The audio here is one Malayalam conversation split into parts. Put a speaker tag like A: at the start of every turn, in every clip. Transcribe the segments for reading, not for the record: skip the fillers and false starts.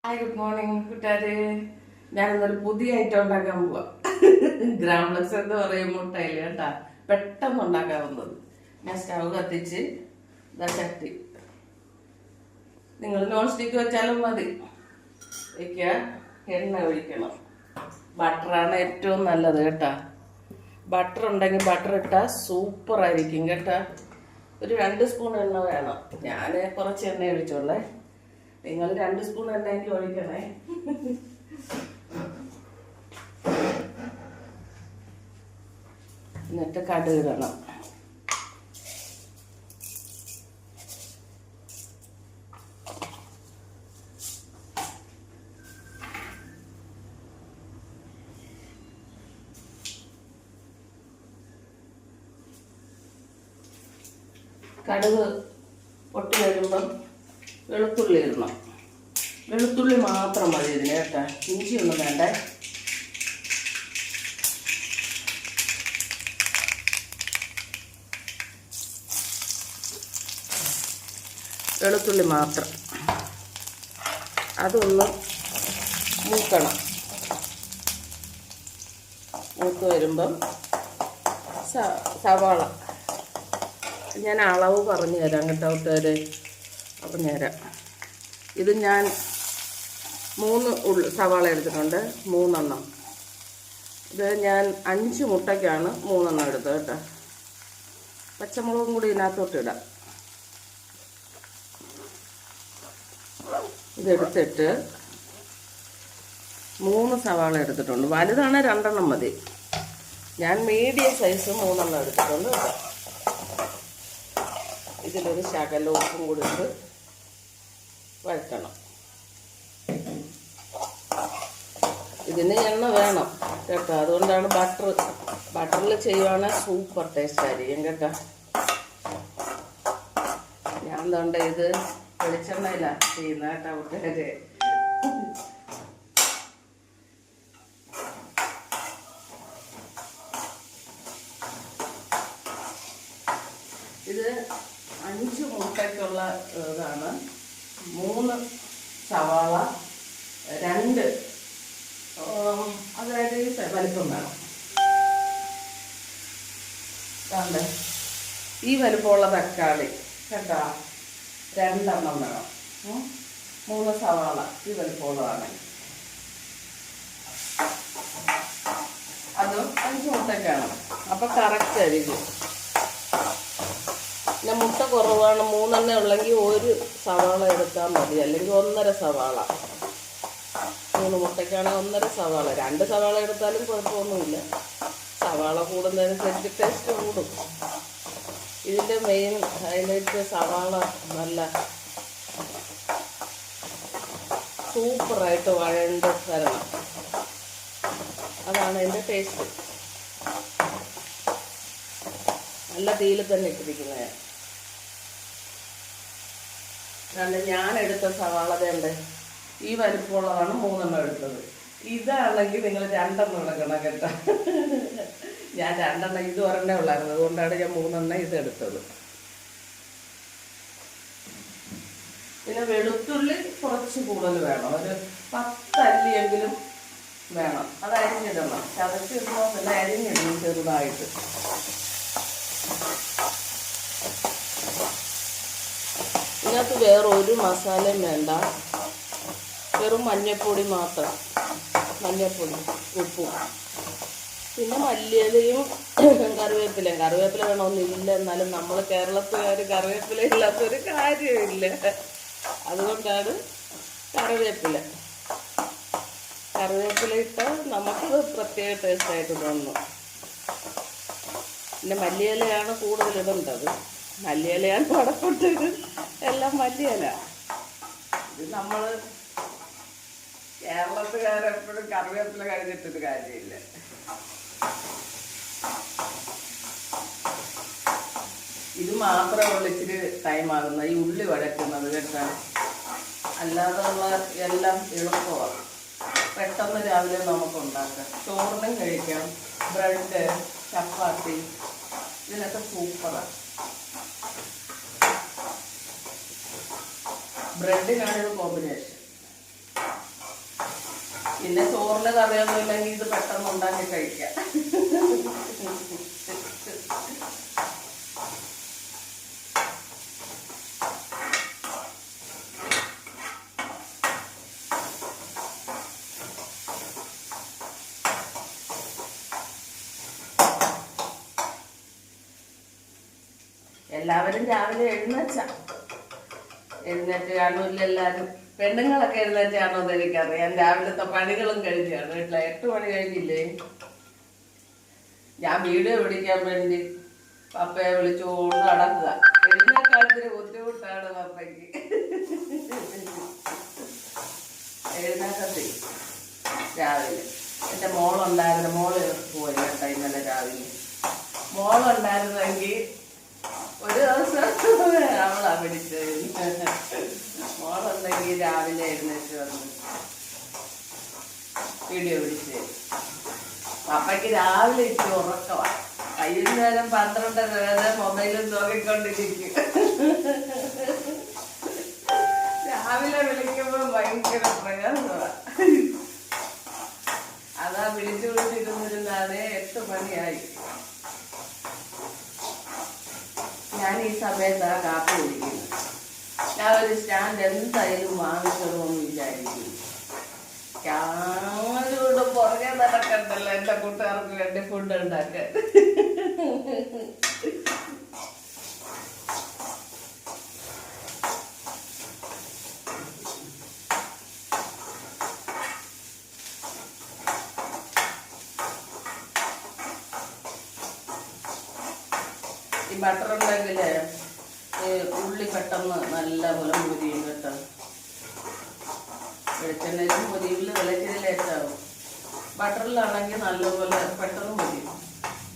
A: ഹായ്, ഗുഡ് മോർണിംഗ് കൂട്ടുകാര്. ഞാനിന്നൊരു പുതിയ ഐറ്റം ഉണ്ടാക്കാൻ പോവാ. ഗ്രാംപ്ലക്സ് എന്ന് പറയും മുട്ടയില് കേട്ടാ, പെട്ടെന്ന് ഉണ്ടാക്കാവുന്നത്. ഞാൻ സ്റ്റവ് കത്തിച്ച് ചട്ടി, നിങ്ങൾ നോൺ സ്റ്റിക്ക് വെച്ചാലും മതി, വയ്ക്കുക. എണ്ണ ഒഴിക്കണം. ബട്ടറാണ് ഏറ്റവും നല്ലത് കേട്ടാ. ബട്ടർ ഉണ്ടെങ്കിൽ ബട്ടർ ഇട്ടാൽ സൂപ്പർ ആയിരിക്കും കേട്ടാ. ഒരു 2 സ്പൂൺ എണ്ണ വേണം. ഞാൻ കുറച്ച് എണ്ണ ഒഴിച്ചോളേ. നിങ്ങൾ 2 സ്പൂൺ എണ്ണയെങ്കിലും ഒഴിക്കണേ. എന്നിട്ട് കടുക് ഇടണം. കടുക് പൊട്ടി വരുമ്പം വെളുത്തുള്ളി ഇടണം. വെളുത്തുള്ളി മാത്രം മതി ഇതിന് കേട്ടാ, ഇഞ്ചിയൊന്നും വേണ്ടേ. വെളുത്തുള്ളി മാത്രം, അതൊന്ന് മൂക്കണം. മൂത്ത് വരുമ്പം സവാള ഞാൻ അളവ് പറഞ്ഞു തരാം കേട്ടോ കൂട്ടുകാരെ, പറഞ്ഞു തരാം. ഇത് ഞാൻ 3 സവാള എടുത്തിട്ടുണ്ട്, 3 എണ്ണം. ഇത് ഞാൻ 5 മുട്ടയ്ക്കാണ് 3 എണ്ണം എടുത്തത് കേട്ടോ. പച്ചമുളകും കൂടി ഇതിനകത്തോട്ട് ഇടാം. ഇതെടുത്തിട്ട് 3 സവാള എടുത്തിട്ടുണ്ട്. വലുതാണ് 2 എണ്ണം മതി. ഞാൻ മീഡിയം സൈസ് 3 എണ്ണം എടുത്തിട്ടുണ്ട് കേട്ടോ. ഇതിലൊരു ശകല ഉപ്പും കൂടി ഇട്ട് വഴറ്റണം. ഇതിന് എണ്ണ വേണം കേട്ടോ, അതുകൊണ്ടാണ് ബട്ടറിൽ ചെയ്യുവാണെങ്കിൽ സൂപ്പർ ടേസ്റ്റ് ആയിരിക്കും കേട്ടോ. ഞാൻ എന്തുകൊണ്ട് ഇത് വെളിച്ചെണ്ണയിലാണ് ചെയ്യുന്നത് കേട്ടോ കൂട്ടുകാരെ. ഇത് 5 മുട്ടയ്ക്കുള്ള ഇതാണ്. 3 സവാള, 2 അതായത് വലിപ്പം വേണം. കണ്ടേ, ഈ വലിപ്പമുള്ള തക്കാളി കേട്ടോ 2 എണ്ണം വേണം. 3 സവാള ഈ വലിപ്പമുള്ളതാണ്. അതും 5 മുട്ടയ്ക്കാണ്. അപ്പം കറക്റ്റ് ആയിരിക്കും. പിന്നെ മുട്ട കുറവാണ്, 3 എണ്ണ ഉള്ളെങ്കിൽ 1 സവാള എടുത്താൽ മതി, അല്ലെങ്കിൽ 1.5 സവാള. 3 മുട്ടയ്ക്കാണെങ്കിൽ 1.5 സവാള. 2 സവാള എടുത്താലും കുഴപ്പമൊന്നുമില്ല. സവാള കൂടുന്നതനുസരിച്ച് ടേസ്റ്റ് കൂടും. ഇതിൻ്റെ മെയിൻ ഹൈലൈറ്റ് സവാള നല്ല സൂപ്പറായിട്ട് വഴണ്ട് വരണം. അതാണ് അതിൻ്റെ ടേസ്റ്റ്. നല്ല തീയിൽ തന്നെ ഇട്ടിരിക്കുന്നത്. കാരണം ഞാൻ എടുത്ത സവാള വേണ്ടേ ഈ വലിപ്പമുള്ളതാണ് 3 എണ്ണം എടുത്തത്. ഇതാണെങ്കിൽ നിങ്ങൾ 2 എണ്ണം എടുക്കണം കേട്ടോ. ഞാൻ 2 എണ്ണം, ഇത് 1 എണ്ണേ ഉള്ളായിരുന്നു, അതുകൊണ്ടാണ് ഞാൻ 3 എണ്ണം ഇതെടുത്തത്. പിന്നെ വെളുത്തുള്ളി കുറച്ച് കൂടുതൽ വേണം, ഒരു 10 അല്ലിയെങ്കിലും വേണം. അത് അരിഞ്ഞിടണം. ചതച്ചിടണോ പിന്നെ അരിഞ്ഞിടണം ചെറുതായിട്ട്. ഇതിനകത്ത് വേറെ ഒരു മസാലയും വേണ്ട, വെറും മഞ്ഞൾപ്പൊടി മാത്രം. മഞ്ഞൾപ്പൊടി, ഉപ്പും, പിന്നെ മല്ലിയിലയും കറിവേപ്പില വേണമെന്നില്ല. എന്നാലും നമ്മൾ കേരളത്തുകാർ കറിവേപ്പില ഇല്ലാത്തൊരു കാര്യമില്ല, അതുകൊണ്ടാണ് കറിവേപ്പില ഇട്ടാൽ നമുക്ക് പ്രത്യേക ടേസ്റ്റായിട്ട് തോന്നുന്നു. പിന്നെ മല്ലിയിലയാണ് കൂടുതൽ ഇടേണ്ടത്. മല്ലിയിലയാണ് വടക്കൊട്ടത്, എല്ലാം മല്ലിയില. ഇത് നമ്മൾ കേരളത്തുകാരെപ്പോഴും കറിവേപ്പില കഴിഞ്ഞിട്ടൊരു കാര്യമില്ല. ഇത് മാത്രമേ ഉള്ളൂ ഇച്ചിരി ടൈമാകുന്നത്, ഈ ഉള്ളി വഴറ്റുന്നത് കേട്ടോ. അല്ലാതെ ഉള്ള എല്ലാം എളുപ്പമാണ്. പെട്ടെന്ന് രാവിലെ നമുക്ക് ഉണ്ടാക്കാം. ചോറിനും കഴിക്കാം, ബ്രെഡ്, ചപ്പാത്തി, ഇതിനൊക്കെ സൂപ്പറാണ്. ബ്രെഡിനാണ് കോമ്പിനേഷൻ. പിന്നെ ചോറിന് കറിയൊന്നും ഇല്ലെങ്കിൽ ഇത് പെട്ടെന്ന് ഉണ്ടാക്കി കഴിക്കാം. എല്ലാവരും രാവിലെ എഴുന്നേറ്റ് കാണൂല്ല. എല്ലാവരും പെണ്ണുങ്ങളൊക്കെ എഴുന്നേറ്റാണോ എന്ന് എനിക്കറിയാം. രാവിലത്തെ പണികളും കഴിഞ്ഞാണ്. വീട്ടിലെ 8 മണി കഴിഞ്ഞില്ലേ? ഞാൻ വീഡിയോ പിടിക്കാൻ വേണ്ടി പപ്പയെ വിളിച്ചുകൊണ്ട് നടക്കുക. എഴുന്നേക്കാലത്തിന് ബുദ്ധിമുട്ടാണ് പപ്പയ്ക്ക്. എഴുന്നേക്കത്തി രാവിലെ എൻ്റെ മോളുണ്ടായിരുന്നു. മോള് പോയി കേട്ടോ ഇന്നലെ രാവിലെ. മോളുണ്ടായിരുന്നെങ്കിൽ ഒരു ദിവസം അവളാ പിടിച്ചത്. മോളുണ്ടെങ്കിൽ രാവിലെ എഴുന്നേറ്റ് വന്ന് വീഡിയോ പിടിച്ച്. പപ്പയ്ക്ക് രാവിലെ ഇട്ട് ഉറക്കമാണ്. വൈകുന്നേരം 12 വരെ മൊബൈലും നോക്കിക്കൊണ്ടിരിക്കും. രാവിലെ വിളിക്കുമ്പോൾ ഭയങ്കര പ്രയാസമാണ്. അതാ വിളിച്ചിരുന്നിരുന്നാണ് 8 മണിയായി. ഞാൻ ഈ സമയത്താണ് കാപ്പി കുടിക്കുന്നത്. ഞാൻ ഒരു സ്റ്റാൻഡ് എന്തായാലും വാങ്ങിക്കണമെന്ന് വിചാരിക്കുന്നു. ഞാനോട് പുറകെ നടക്കണ്ടല്ലോ എൻ്റെ കൂട്ടുകാർക്ക് വേണ്ടി ഫുഡ് ഉണ്ടാക്കാൻ. ഈ ബട്ടർ ഉണ്ടെങ്കിൽ ഉള്ളി പെട്ടെന്ന് നല്ലപോലെ മുരിയും കേട്ടോ. വെളിച്ചെണ്ണയിലും മുരിയിൽ വിളച്ചിലേറ്റാവും. ബട്ടറിലാണെങ്കിൽ നല്ലപോലെ പെട്ടെന്ന് മുരിയും.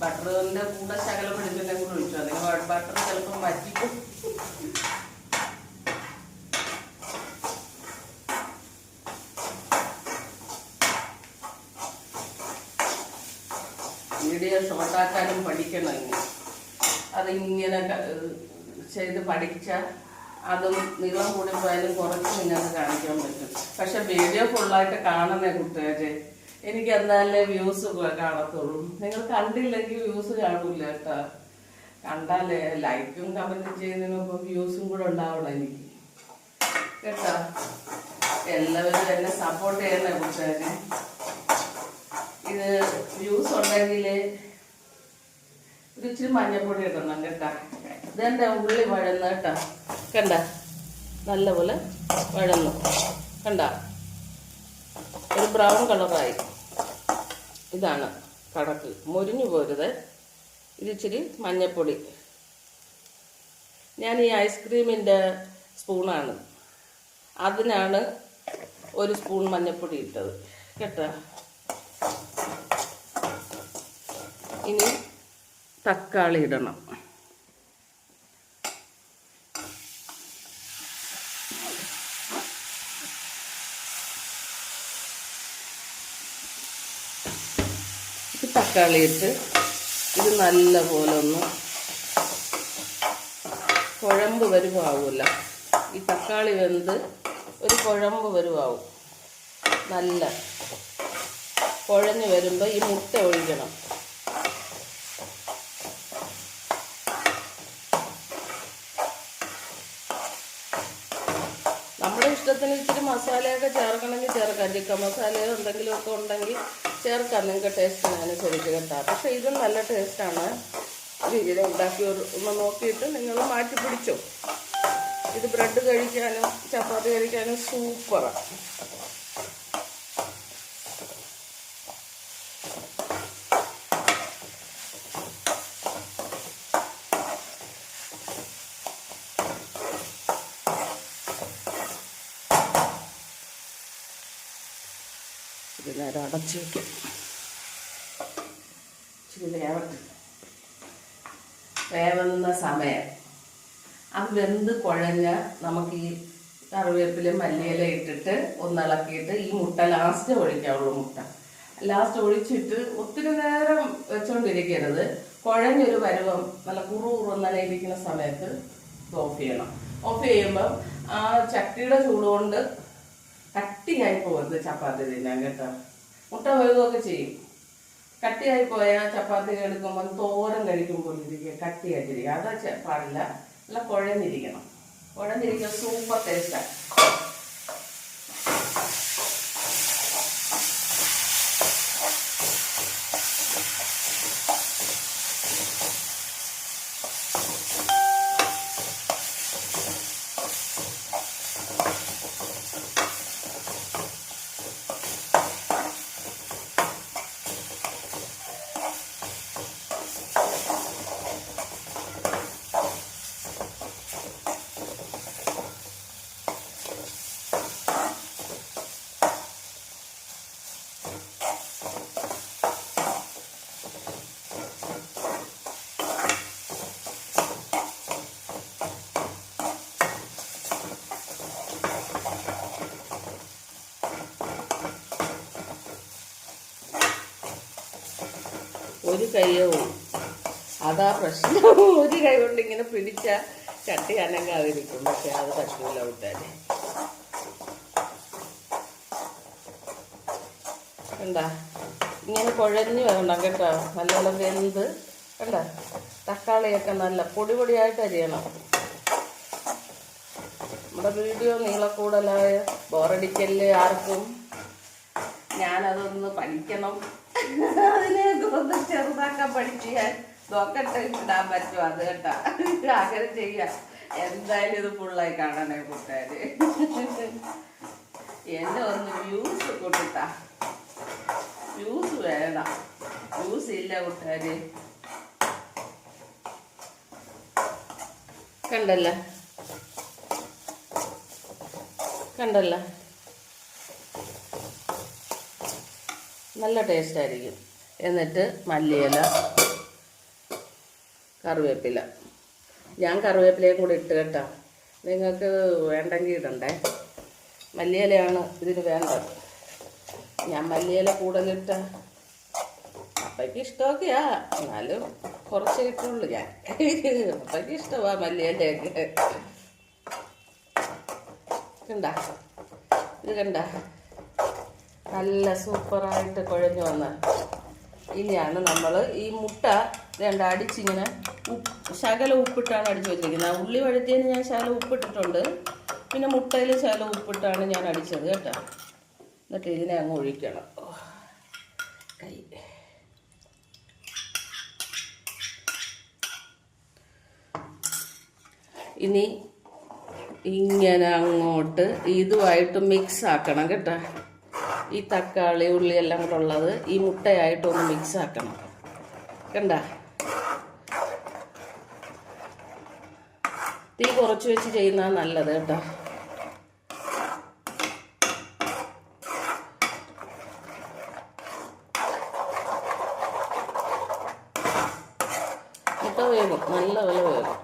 A: ബട്ടറിൻ്റെ കൂടെ ശകലം വെളിച്ചെണ്ണ കൂടെ ഒഴിച്ചു. അല്ലെങ്കിൽ ബട്ടർ ചിലപ്പം വറ്റിക്കും. വീഡിയോ ഷോർട്ടാക്കാനും പഠിക്കണം. ഇങ്ങനെ അതിങ്ങനെ ചെയ്ത് പഠിച്ചാൽ അതും നീളം കൂടി പോയാലും കുറച്ച് നിങ്ങൾക്ക് കാണിക്കാൻ പറ്റും. പക്ഷെ വീഡിയോ ഫുള്ളായിട്ട് കാണണേ കൂട്ടുകാരെ. എനിക്ക് എന്നാലേ വ്യൂസ് കാണത്തുള്ളൂ. നിങ്ങൾ കണ്ടില്ലെങ്കിൽ വ്യൂസ് കാണൂല കേട്ടോ. കണ്ടാലേ ലൈക്കും കമൻറ്റും ചെയ്യുന്നതിനൊപ്പം വ്യൂസും കൂടെ ഉണ്ടാവണം എനിക്ക് കേട്ടോ. എല്ലാവരും എന്നെ സപ്പോർട്ട് ചെയ്യണേ കൂട്ടുകാരെ. ഇത് വ്യൂസ് ഉണ്ടെങ്കിൽ ഒരു ഇച്ചിരി മഞ്ഞപ്പൊടി ഇടണം കേട്ടോ. ഇതെൻ്റെ ഉള്ളി വഴന്ന് കേട്ടോ. കണ്ട നല്ലപോലെ വഴന്നു കണ്ട ഒരു ബ്രൗൺ കളറായി. ഇതാണ് കണക്ക്. മുരിഞ്ഞു പോരുത്. ഇതിച്ചിരി മഞ്ഞപ്പൊടി. ഞാൻ ഈ ഐസ്ക്രീമിൻ്റെ സ്പൂണാണ്, അതിനാണ് 1 സ്പൂൺ മഞ്ഞപ്പൊടി ഇട്ടത് കേട്ടോ. ഇനി തക്കാളി ഇടണം. തക്കാളി ഇട്ട് ഇത് നല്ലപോലെ ഒന്ന് കുഴമ്പ് വരുവാവില്ല. ഈ തക്കാളി വെന്ത് ഒരു കുഴമ്പ് വരുവാവും. നല്ല കുഴഞ്ഞ് വരുമ്പോൾ ഈ മുട്ട ഒഴിക്കണം. നമ്മുടെ ഇഷ്ടത്തിന് ഇച്ചിരി മസാലയൊക്കെ ചേർക്കണമെങ്കിൽ ചേർക്കാം. ചിക്കൻ മസാലയോ എന്തെങ്കിലുമൊക്കെ ഉണ്ടെങ്കിൽ ചേർക്കാം നിങ്ങൾക്ക് ടേസ്റ്റിനനുസരിച്ച് കേട്ടോ. പക്ഷേ ഇതും നല്ല ടേസ്റ്റാണ്. രീതിയിൽ ഉണ്ടാക്കി ഒന്ന് നോക്കിയിട്ട് നിങ്ങൾ മാറ്റി പിടിച്ചോ. ഇത് ബ്രെഡ് കഴിക്കാനും ചപ്പാത്തി കഴിക്കാനും സൂപ്പറാണ്. ഇത് നേരം അടച്ചു വയ്ക്കും. ഇച്ചിരി വേവുന്ന സമയം അത് വെന്ത് കുഴഞ്ഞ് നമുക്ക് ഈ കറിവേപ്പില മല്ലിയില ഇട്ടിട്ട് ഒന്നിളക്കിയിട്ട് ഈ മുട്ട ലാസ്റ്റ് ഒഴിക്കാവുള്ളൂ. മുട്ട ലാസ്റ്റ് ഒഴിച്ചിട്ട് ഒത്തിരി നേരം വെച്ചുകൊണ്ടിരിക്കരുത്. കുഴഞ്ഞൊരു പരുവം നല്ല കുറുകുറുന്നനെ ഇരിക്കുന്ന സമയത്ത് ഓഫ് ചെയ്യണം. ഓഫ് ചെയ്യുമ്പം ആ ചട്ടിയുടെ ചൂട് കൊണ്ട് കട്ടിയായി പോകരുത് ചപ്പാത്തി തിന്നാൻ കേട്ടോ. മുട്ട വേകുകയൊക്കെ ചെയ്യും. കട്ടിയായി പോയാൽ ചപ്പാത്തി എടുക്കുമ്പോൾ തോരൻ കഴിക്കുമ്പോൾ ഇരിക്കുക കട്ടിയായിട്ടിരിക്കുക. അത് പാടില്ല. നല്ല കുഴഞ്ഞിരിക്കണം. കുഴഞ്ഞിരിക്കുക സൂപ്പർ ടേസ്റ്റാണ്. ഒരു കൈയോ അതാ പ്രശ്നം. ഒരു കൈ കൊണ്ട് ഇങ്ങനെ പിടിച്ച ചട്ടി അനങ്ങാതിരിക്കും. പക്ഷെ അത് പറ്റൂല വിട്ടാല്. കണ്ടാ ഇങ്ങനെ കുഴഞ്ഞു വേണം കേട്ടോ. നല്ലോണം വെന്ത് കണ്ട. തക്കാളിയൊക്കെ നല്ല പൊടി പൊടിയായിട്ട് അരിയണം. നമ്മുടെ വീഡിയോ നീളക്കൂടലായ ബോറടിക്കല് ആർക്കും. ഞാനതൊന്ന് പഠിക്കണം. അതിനെയൊക്കെ ഒന്ന് ചെറുതാക്കാൻ പഠിച്ച് ഞാൻ നോക്കട്ടെ ഇടാൻ പറ്റുമോ അത് കേട്ടാ. അങ്ങനെ ചെയ്യാം. എന്തായാലും ഇത് ഫുള്ളായി കാണണേ കൂട്ടുകാര്. എന്നെ ഒന്ന് വ്യൂസ് കൂട്ടിട്ടാ. വ്യൂസ് വേണം. വ്യൂസ് ഇല്ല കൂട്ടുകാര്. കണ്ടല്ല കണ്ടല്ല നല്ല ടേസ്റ്റ് ആയിരിക്കും. എന്നിട്ട് മല്ലിയില, കറിവേപ്പില. ഞാൻ കറിവേപ്പിലയും കൂടി ഇട്ട് കേട്ടോ. നിങ്ങൾക്ക് വേണ്ടെങ്കിൽ ഇടണ്ടേ. മല്ലിയിലയാണ് ഇതിന് വേണ്ടത്. ഞാൻ മല്ലിയില കൂടുതലിട്ട അപ്പയ്ക്ക് ഇഷ്ടമൊക്കെയാ. എന്നാലും കുറച്ച് ഇട്ടുള്ളൂ ഞാൻ. അപ്പയ്ക്ക് ഇഷ്ടമാണ് മല്ലിയിലയൊക്കെ. കണ്ട ഇത് കണ്ട നല്ല സൂപ്പറായിട്ട് കുഴഞ്ഞു വന്ന. ഇനിയാണ് നമ്മൾ ഈ മുട്ട അടിച്ചിങ്ങനെ ശകലം ഉപ്പിട്ടാണ് അടിച്ചു വെച്ചിരിക്കുന്നത്. ഉള്ളി വഴുത്തിയതിന് ഞാൻ ശകലം ഉപ്പിട്ടിട്ടുണ്ട്. പിന്നെ മുട്ടയിൽ ശകലം ഉപ്പിട്ടാണ് ഞാൻ അടിച്ചത് കേട്ടോ. എന്നിട്ട് ഇതിനെ അങ്ങ് ഒഴിക്കണം. കൈ ഇനി ഇങ്ങനെ അങ്ങോട്ട് ഇതുമായിട്ട് മിക്സ് ആക്കണം കേട്ടോ. ഈ തക്കാളി ഉള്ളി എല്ലാം കൂടെ ഉള്ളത് ഈ മുട്ടയായിട്ടൊന്ന് മിക്സ് ആക്കണം. കണ്ട തീ കുറച്ച് വെച്ച് ചെയ്യുന്നതാണ് നല്ലത് കേട്ടോ. മുട്ട വേഗം നല്ല വില വേഗം.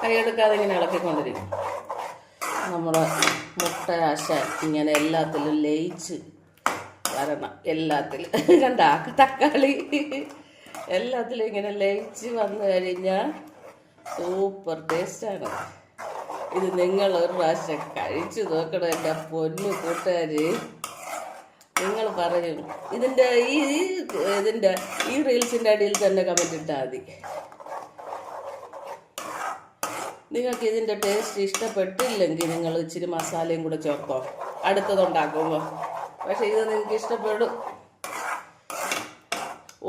A: കൈയെടുക്കാതെ ഇങ്ങനെ ഇളക്കിക്കൊണ്ടിരിക്കും. നമ്മുടെ മുട്ടയാശ ഇങ്ങനെ എല്ലാത്തിലും ലയിച്ച് വരണം. എല്ലാത്തിലും കണ്ട തക്കാളി എല്ലാത്തിലും ഇങ്ങനെ ലയിച്ച് വന്നു കഴിഞ്ഞാൽ സൂപ്പർ ടേസ്റ്റാണ്. ഇത് നിങ്ങൾ ഒരു പ്രാവശ്യം കഴിച്ചു നോക്കണം എൻ്റെ പൊന്നു കൂട്ടുകാർ. നിങ്ങൾ പറയും. ഇതിൻ്റെ ഈ റീൽസിൻ്റെ അടിയിൽ തന്നെ കമൻറ്റ് ഇട്ടാൽ മതി. നിങ്ങൾക്ക് ഇതിൻ്റെ ടേസ്റ്റ് ഇഷ്ടപ്പെട്ടില്ലെങ്കിൽ നിങ്ങൾ ഇച്ചിരി മസാലയും കൂടെ ചേർത്തോ അടുത്തതുണ്ടാക്കുമ്പോൾ. പക്ഷേ ഇത് നിങ്ങൾക്ക് ഇഷ്ടപ്പെടും.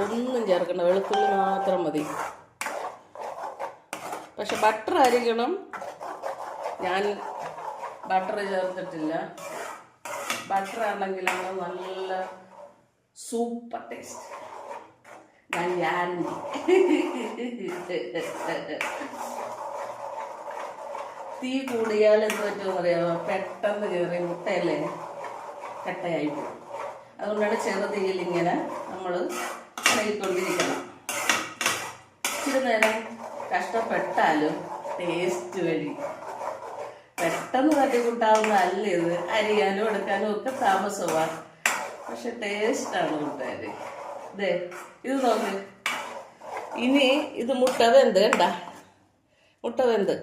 A: ഒന്നും ചേർക്കണ്ട, വെളുത്തുള്ളി മാത്രം മതി. പക്ഷെ ബട്ടർ ആയിരിക്കണം. ഞാൻ ബട്ടർ ചേർത്തിട്ടില്ല. ബട്ടർ ആണെങ്കിലാണ് നല്ല സൂപ്പർ ടേസ്റ്റ്. ഞാൻ ഗ്യാരണ്ടി. തീ കൂടിയാൽ എന്ത് പറ്റുമെന്ന് അറിയാമോ? പെട്ടെന്ന് കയറി മുട്ടയല്ലേ കട്ടയായി പോകും. അതുകൊണ്ടാണ് ചെറുതീയിൽ ഇങ്ങനെ നമ്മൾ ഇളകിക്കൊണ്ടിരിക്കണം. ഇച്ചിരി നേരം കഷ്ടപ്പെട്ടാലും ടേസ്റ്റ് വരും. പെട്ടെന്ന് തട്ടിക്കൂട്ടാവുന്നതല്ല ഇത്. അരിയാനും എടുക്കാനും ഒക്കെ താമസമാണ്. പക്ഷെ ടേസ്റ്റാണ് കൂട്ടുകാർ. ദേ ഇത് നോക്ക്. ഇനി ഇത് മുട്ട വെന്ത് കണ്ട, മുട്ട വെന്ത്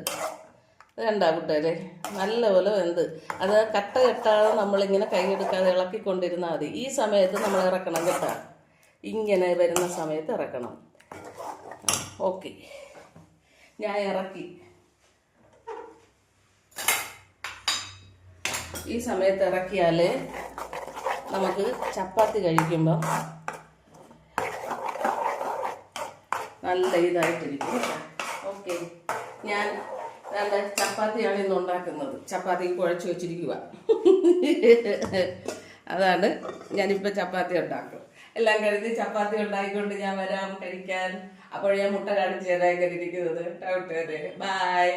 A: വേണ്ട കൂട്ടുകാരെ, നല്ലപോലെ വെന്ത്. അത് കട്ട കെട്ടാതെ നമ്മളിങ്ങനെ കൈയെടുക്കാതെ ഇളക്കിക്കൊണ്ടിരുന്നാൽ മതി. ഈ സമയത്ത് നമ്മൾ ഇറക്കണം കേട്ടോ, ഇങ്ങനെ വരുന്ന സമയത്ത് ഇറക്കണം. ഓക്കെ, ഞാൻ ഇറക്കി. ഈ സമയത്ത് ഇറക്കിയാൽ നമുക്ക് ചപ്പാത്തി കഴിക്കുമ്പം നല്ല ഇതായിട്ടിരിക്കും. ഓക്കെ, ഞാൻ നല്ല ചപ്പാത്തിയാണ് ഇന്ന് ഉണ്ടാക്കുന്നത്. ചപ്പാത്തി കുഴച്ച് വെച്ചിരിക്കുക. അതാണ് ഞാനിപ്പോൾ ചപ്പാത്തി ഉണ്ടാക്കും. എല്ലാം കരുതി ചപ്പാത്തി ഉണ്ടാക്കിക്കൊണ്ട് ഞാൻ വരാം കഴിക്കാൻ. അപ്പോൾ ഞാൻ മുട്ട കാണിച്ചു തരാൻ കരുതിയിരിക്കുന്നത്. ബൈ.